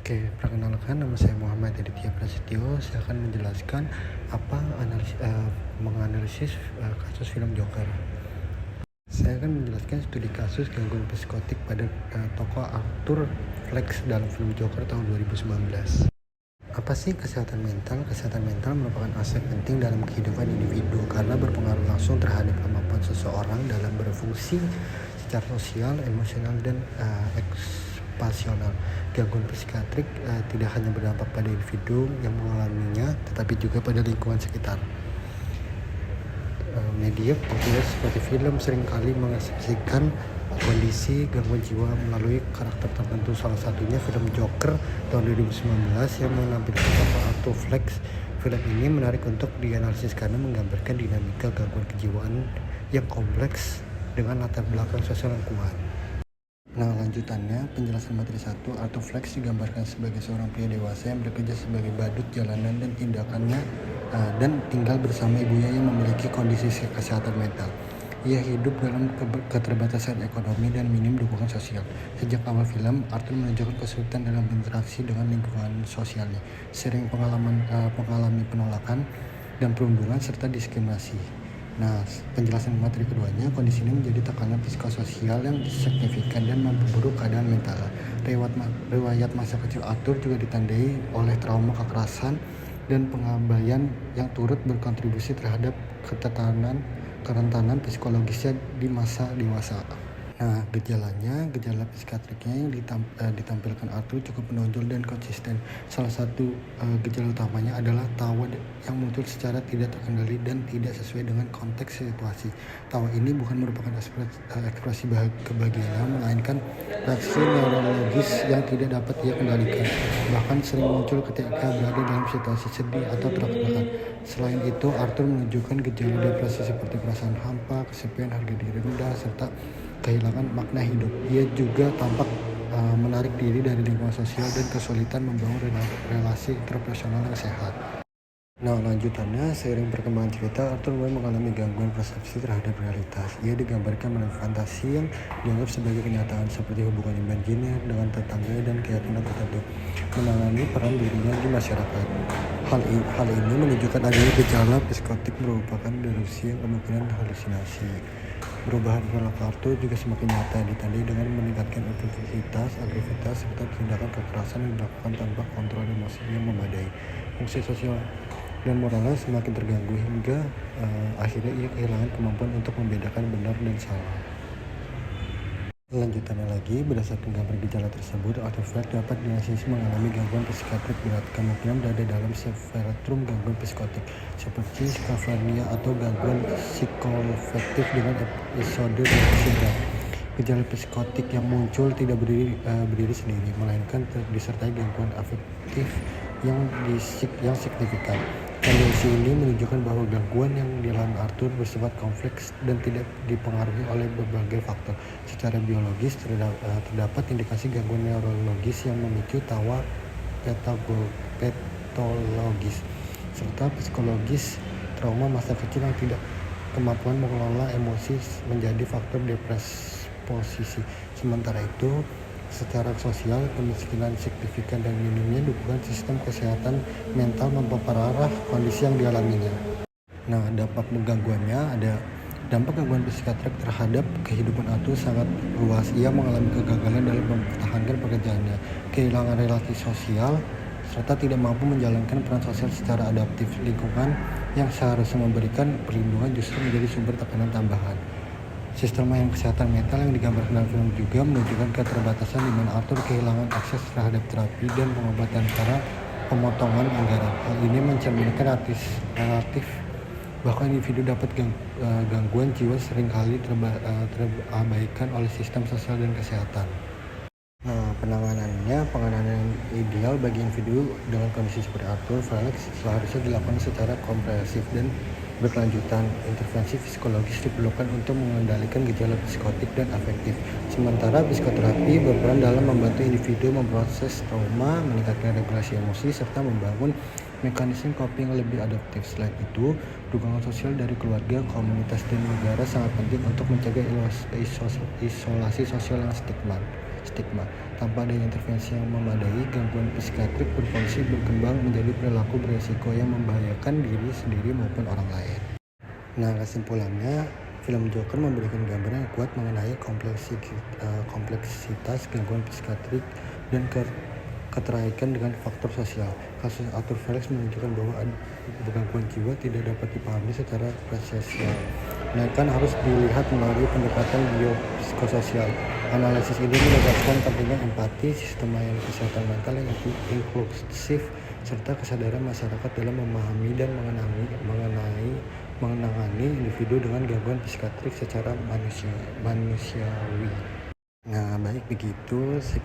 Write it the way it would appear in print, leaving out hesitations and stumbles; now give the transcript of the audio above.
Oke, perkenalkan nama saya Muhammad Aditya Prasetyo. Saya akan menjelaskan menganalisis kasus film Joker. Saya akan menjelaskan studi kasus gangguan psikotik pada tokoh Arthur Fleck dalam film Joker tahun 2019. Apa sih kesehatan mental? Kesehatan mental merupakan aspek penting dalam kehidupan individu karena berpengaruh langsung terhadap kemampuan seseorang dalam berfungsi secara sosial, emosional, dan ekspasional. Gangguan psikiatrik tidak hanya berdampak pada individu yang mengalaminya, tetapi juga pada lingkungan sekitar. Media populer seperti film seringkali mengekspresikan kondisi gangguan jiwa melalui karakter tertentu. Salah satunya film Joker tahun 2019 yang menampilkan tokoh Arthur Fleck. Film ini menarik untuk dianalisis karena menggambarkan dinamika gangguan kejiwaan yang kompleks dengan latar belakang sosial yang kuat. Nah, lanjutannya, penjelasan materi 1, Arthur Fleck digambarkan sebagai seorang pria dewasa yang bekerja sebagai badut jalanan dan tinggal bersama ibunya yang memiliki kondisi kesehatan mental. Ia hidup dalam keterbatasan ekonomi dan minim dukungan sosial. Sejak awal film, Arthur menunjukkan kesulitan dalam berinteraksi dengan lingkungan sosialnya, sering mengalami penolakan dan perundungan serta diskriminasi. Nah, penjelasan materi keduanya, kondisi ini menjadi tekanan psikososial yang signifikan dan memperburuk keadaan mental. Riwayat masa kecil Arthur juga ditandai oleh trauma kekerasan dan pengabaian yang turut berkontribusi terhadap kerentanan psikologisnya di masa dewasa. Nah, gejala psikiatriknya yang ditampilkan Arthur cukup menonjol dan konsisten. Salah satu gejala utamanya adalah tawa yang muncul secara tidak terkendali dan tidak sesuai dengan konteks situasi. Tawa ini bukan merupakan ekspresi kebahagiaan, melainkan reaksi neurologis yang tidak dapat ia kendalikan. Bahkan sering muncul ketika berada dalam situasi sedih atau tertekan. Selain itu, Arthur menunjukkan gejala depresi seperti perasaan hampa, kesepian, harga diri rendah, serta kehilangan makna hidup. Ia juga tampak menarik diri dari lingkungan sosial dan kesulitan membangun relasi interpersonal yang sehat. Nah, lanjutannya, seiring perkembangan cerita, Arthur mulai mengalami gangguan persepsi terhadap realitas. Ia digambarkan melalui fantasi yang dianggap sebagai kenyataan, seperti hubungan imajiner dengan tetangga dan keyakinan tertentu, menangani peran dirinya di masyarakat. Hal ini menunjukkan adanya gejala psikotik merupakan delusi yang kemungkinan halusinasi. Perubahan perilaku Arthur juga semakin nyata, ditandai dengan meningkatkan impulsivitas, agresivitas, serta tindakan kekerasan yang dilakukan tanpa kontrol emosi yang memadai. Fungsi sosial dan moralnya semakin terganggu hingga akhirnya ia kehilangan kemampuan untuk membedakan benar dan salah. Lanjutannya lagi, berdasarkan gambar gejala tersebut, Arthur Fleck dapat diagnosis mengalami gangguan psikiatrik berat, kemungkinan berada dalam spektrum gangguan psikotik seperti skizofrenia atau gangguan psikoafektif dengan episode depresi berat. Gejala psikotik yang muncul tidak berdiri sendiri, melainkan disertai gangguan afektif yang signifikan. Kondisi ini menunjukkan bahwa gangguan yang dialami Arthur bersifat kompleks dan tidak dipengaruhi oleh berbagai faktor. Secara biologis, terdapat indikasi gangguan neurologis yang memicu tawa patologis, serta psikologis, trauma masa kecil yang tidak kemampuan mengelola emosi menjadi faktor depresposisi. Sementara itu, secara sosial, kemiskinan signifikan dan minimnya dukungan sistem kesehatan mental memperparah kondisi yang dialaminya. Nah, dampak gangguan psikiatrik terhadap kehidupan Arthur sangat luas. Ia mengalami kegagalan dalam mempertahankan pekerjaannya, kehilangan relasi sosial, serta tidak mampu menjalankan peran sosial secara adaptif. Lingkungan yang seharusnya memberikan perlindungan justru menjadi sumber tekanan tambahan. Sistem kesehatan mental yang digambarkan dalam film juga menunjukkan keterbatasan di mana Arthur kehilangan akses terhadap terapi dan pengobatan karena pemotongan anggaran. Hal ini mencerminkan relatif bahwa individu dapat gangguan jiwa seringkali terabaikan oleh sistem sosial dan kesehatan. Nah, penanganan yang ideal bagi individu dengan kondisi seperti Arthur Fleck seharusnya dilakukan secara komprehensif dan berkelanjutan. Intervensi psikologis diperlukan untuk mengendalikan gejala psikotik dan afektif. Sementara psikoterapi berperan dalam membantu individu memproses trauma, meningkatkan regulasi emosi, serta membangun mekanisme coping yang lebih adaptif. Selain itu, dukungan sosial dari keluarga, komunitas, dan negara sangat penting untuk mencegah isolasi sosial yang stigma. Tanpa adanya intervensi yang memadai, gangguan psikiatrik berfungsi berkembang menjadi perilaku beresiko yang membahayakan diri sendiri maupun orang lain. Nah, kesimpulannya, film Joker memberikan gambaran yang kuat mengenai kompleksitas gangguan psikiatrik dan keterkaitan dengan faktor sosial. Kasus Arthur Felix menunjukkan bahwa gangguan jiwa tidak dapat dipahami secara parsial, melainkan harus dilihat melalui pendekatan biopsikososial. Analisis ini menegaskan pentingnya empati, sistem layanan kesehatan mental yang inklusif, serta kesadaran masyarakat dalam memahami dan menangani individu dengan gangguan psikiatrik secara manusiawi. Nah, baik begitu.